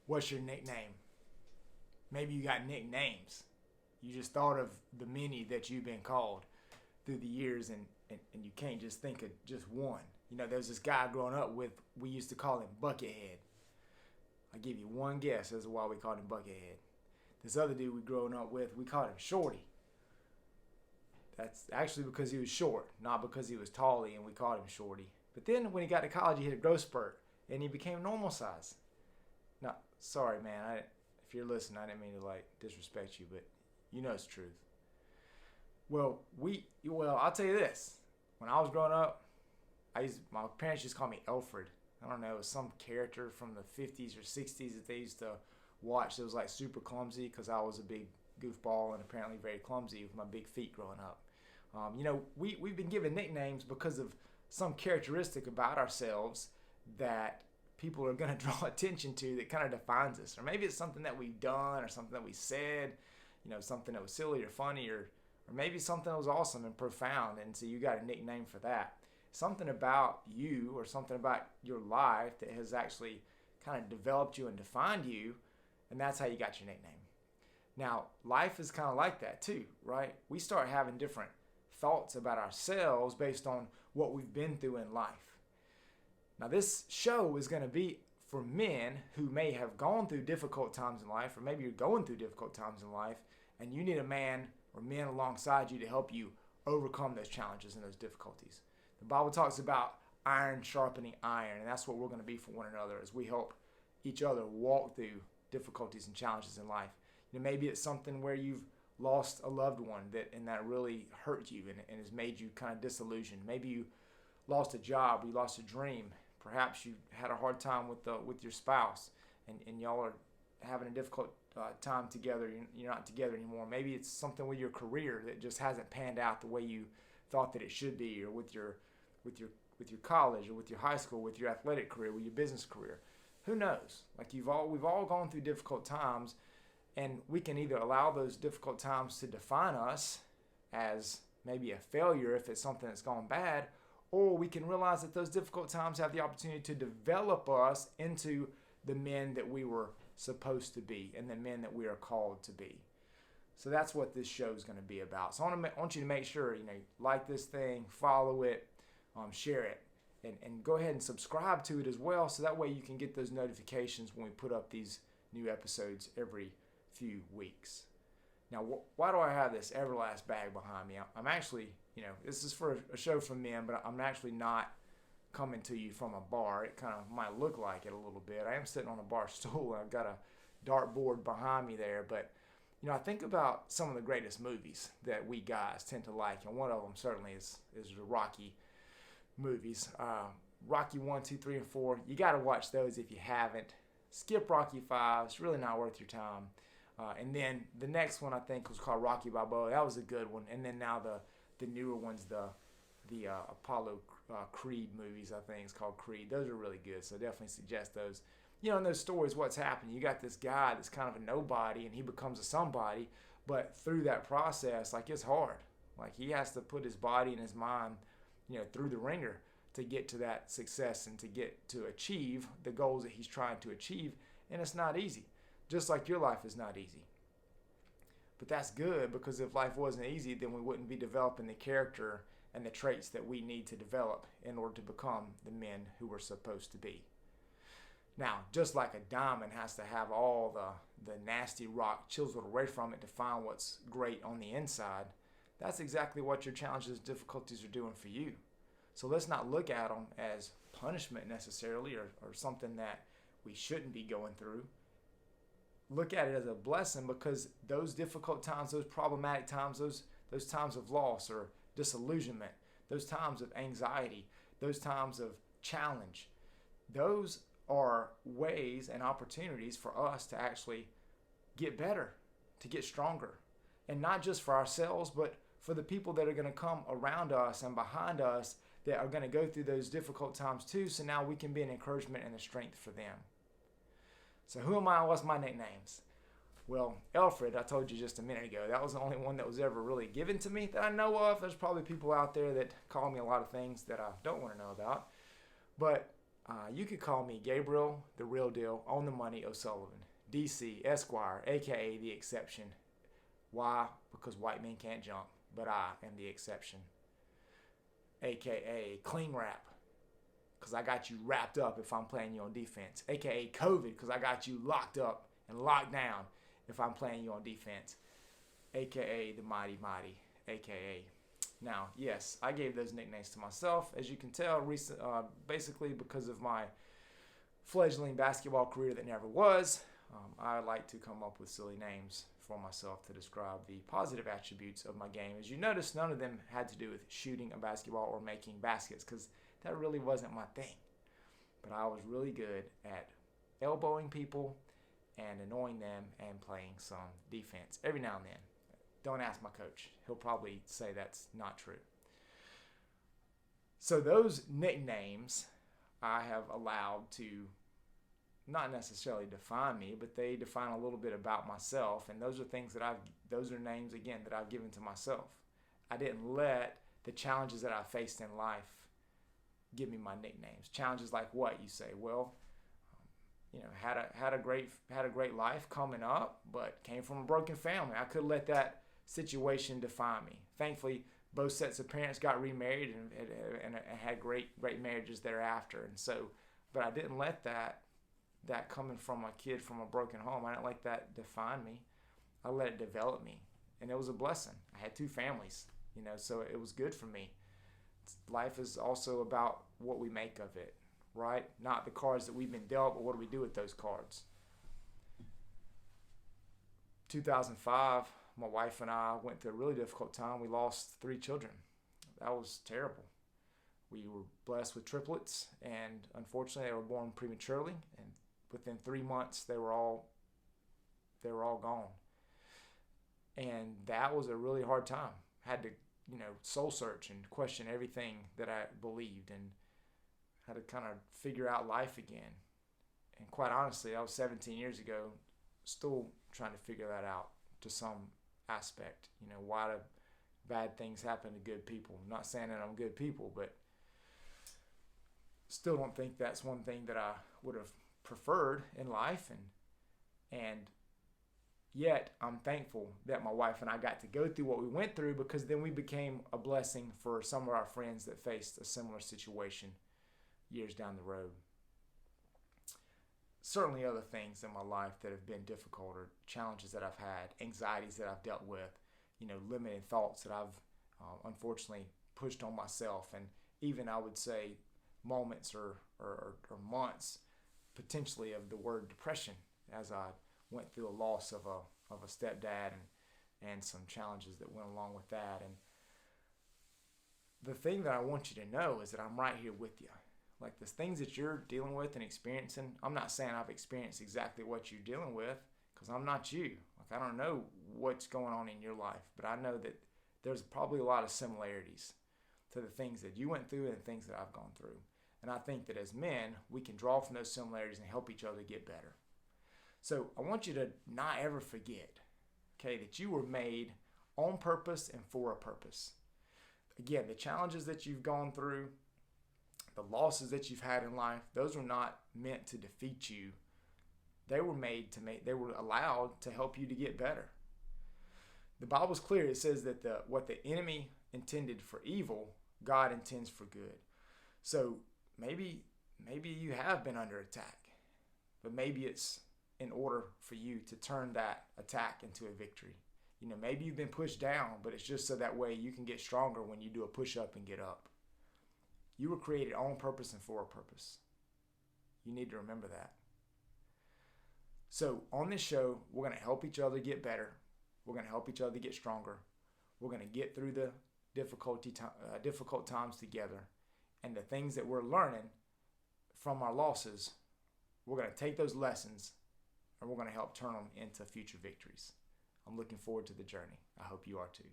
What's your nickname? Maybe you got nicknames. You just thought of the many that you've been called through the years, and you can't just think of just one. You know, there's this guy growing up with, we used to call him Buckethead. I'll give you one guess as to why we called him Buckethead. This other dude we growing up with, we called him Shorty. That's actually because he was short, not because he was tally, and we called him Shorty. But then when he got to college, he hit a growth spurt, and he became normal size. No, sorry, man. If you're listening, I didn't mean to disrespect you, but you know it's the truth. Well, I'll tell you this. When I was growing up, my parents used to call me Alfred. I don't know, it was some character from the 50s or 60s that they used to watch that was like super clumsy, because I was a big goofball and apparently very clumsy with my big feet growing up. We've been given nicknames because of some characteristic about ourselves that people are going to draw attention to that kind of defines us. Or maybe it's something that we've done or something that we said, something that was silly or funny, or maybe something that was awesome and profound, and so you got a nickname for that. Something about you or something about your life that has actually kind of developed you and defined you, and that's how you got your nickname. Now, life is kind of like that too, right? We start having different thoughts about ourselves based on what we've been through in life. Now, this show is going to be for men who may have gone through difficult times in life, or maybe you're going through difficult times in life, and you need a man or men alongside you to help you overcome those challenges and those difficulties. The Bible talks about iron sharpening iron, and that's what we're going to be for one another as we help each other walk through difficulties and challenges in life. Maybe it's something where you've lost a loved one that really hurt you and has made you kind of disillusioned. Maybe you lost a job, you lost a dream. Perhaps you had a hard time with your spouse, and y'all are having a difficult time together. You're not together anymore. Maybe it's something with your career that just hasn't panned out the way you thought that it should be, or with your college, or with your high school, with your athletic career, with your business career. Who knows? We've all gone through difficult times, and we can either allow those difficult times to define us as maybe a failure if it's something that's gone bad, or we can realize that those difficult times have the opportunity to develop us into the men that we were supposed to be and the men that we are called to be. So that's what this show is going to be about. So I want you to make sure, like this thing, follow it, share it, and go ahead and subscribe to it as well, so that way you can get those notifications when we put up these new episodes every few weeks. Now, why do I have this Everlast bag behind me? I'm actually, this is for a show for men, but I'm actually not coming to you from a bar. It kind of might look like it a little bit. I am sitting on a bar stool, and I've got a dartboard behind me there, but I think about some of the greatest movies that we guys tend to like, and one of them certainly is the Rocky movies. Rocky 1, 2, 3, and 4. You got to watch those if you haven't. Skip Rocky 5. It's really not worth your time. And then the next one I think was called Rocky Balboa. That was a good one. And then now the newer ones, the Apollo Creed movies, I think it's called Creed. Those are really good, so definitely suggest those. In those stories, what's happening? You got this guy that's kind of a nobody, and he becomes a somebody. But through that process, it's hard. He has to put his body and his mind, through the ringer to get to that success and to get to achieve the goals that he's trying to achieve. And it's not easy, just like your life is not easy. But that's good, because if life wasn't easy, then we wouldn't be developing the character and the traits that we need to develop in order to become the men who we're supposed to be. Now, just like a diamond has to have all the nasty rock chiseled away from it to find what's great on the inside, that's exactly what your challenges and difficulties are doing for you. So let's not look at them as punishment necessarily, or something that we shouldn't be going through. Look at it as a blessing, because those difficult times, those problematic times, those times of loss or disillusionment, those times of anxiety, those times of challenge, those are ways and opportunities for us to actually get better, to get stronger. And not just for ourselves, but for the people that are going to come around us and behind us that are going to go through those difficult times too, so now we can be an encouragement and a strength for them. So who am I? What's my nicknames? Well, Alfred, I told you just a minute ago, that was the only one that was ever really given to me that I know of. There's probably people out there that call me a lot of things that I don't want to know about. But You could call me Gabriel, the real deal, on the money O'Sullivan, DC, Esquire, aka the exception. Why? Because white men can't jump, but I am the exception. AKA clean wrap, because I got you wrapped up if I'm playing you on defense. AKA COVID, because I got you locked up and locked down if I'm playing you on defense. AKA the mighty mighty. AKA. Now, yes, I gave those nicknames to myself, as you can tell, basically because of my fledgling basketball career that never was. I like to come up with silly names for myself to describe the positive attributes of my game. As you notice, none of them had to do with shooting a basketball or making baskets, because that really wasn't my thing. But I was really good at elbowing people and annoying them and playing some defense every now and then. Don't ask my coach. He'll probably say that's not true. So those nicknames I have allowed to not necessarily define me, but they define a little bit about myself. And those are those are names, again, that I've given to myself. I didn't let the challenges that I faced in life give me my nicknames. Challenges like what, you say? Well, had a great life coming up, but came from a broken family. I could let that situation define me. Thankfully, both sets of parents got remarried and had great marriages thereafter. And so, but I didn't let that coming from a kid from a broken home, I didn't let that define me. I let it develop me, and it was a blessing. I had two families, so it was good for me. Life is also about what we make of it, right? Not the cards that we've been dealt, but what do we do with those cards? 2005, my wife and I went through a really difficult time. We lost 3 children. That was terrible. We were blessed with triplets, and unfortunately, they were born prematurely. And within 3 months, they were all gone. And that was a really hard time. I had to, soul search and question everything that I believed, and had to kind of figure out life again. And quite honestly, that was 17 years ago, still trying to figure that out to some aspect. Why do bad things happen to good people? I'm not saying that I'm good people, but still don't think that's one thing that I would have preferred in life. And yet I'm thankful that my wife and I got to go through what we went through, because then we became a blessing for some of our friends that faced a similar situation years down the road. Certainly other things in my life that have been difficult, or challenges that I've had, anxieties that I've dealt with, limiting thoughts that I've unfortunately pushed on myself, and even I would say moments or months potentially of the word depression as I went through a loss of a stepdad and some challenges that went along with that. And the thing that I want you to know is that I'm right here with you. Like, the things that you're dealing with and experiencing, I'm not saying I've experienced exactly what you're dealing with, because I'm not you. Like, I don't know what's going on in your life, but I know that there's probably a lot of similarities to the things that you went through and the things that I've gone through. And I think that as men, we can draw from those similarities and help each other get better. So I want you to not ever forget, okay, that you were made on purpose and for a purpose. Again, the challenges that you've gone through, the losses that you've had in life, those were not meant to defeat you. They were allowed to help you to get better. The Bible's clear. It says that what the enemy intended for evil, God intends for good. So maybe you have been under attack, but maybe it's in order for you to turn that attack into a victory. Maybe you've been pushed down, but it's just so that way you can get stronger when you do a push-up and get up. You were created on purpose and for a purpose. You need to remember that. So on this show, we're going to help each other get better. We're going to help each other get stronger. We're going to get through the difficult times together. And the things that we're learning from our losses, we're going to take those lessons and we're going to help turn them into future victories. I'm looking forward to the journey. I hope you are too.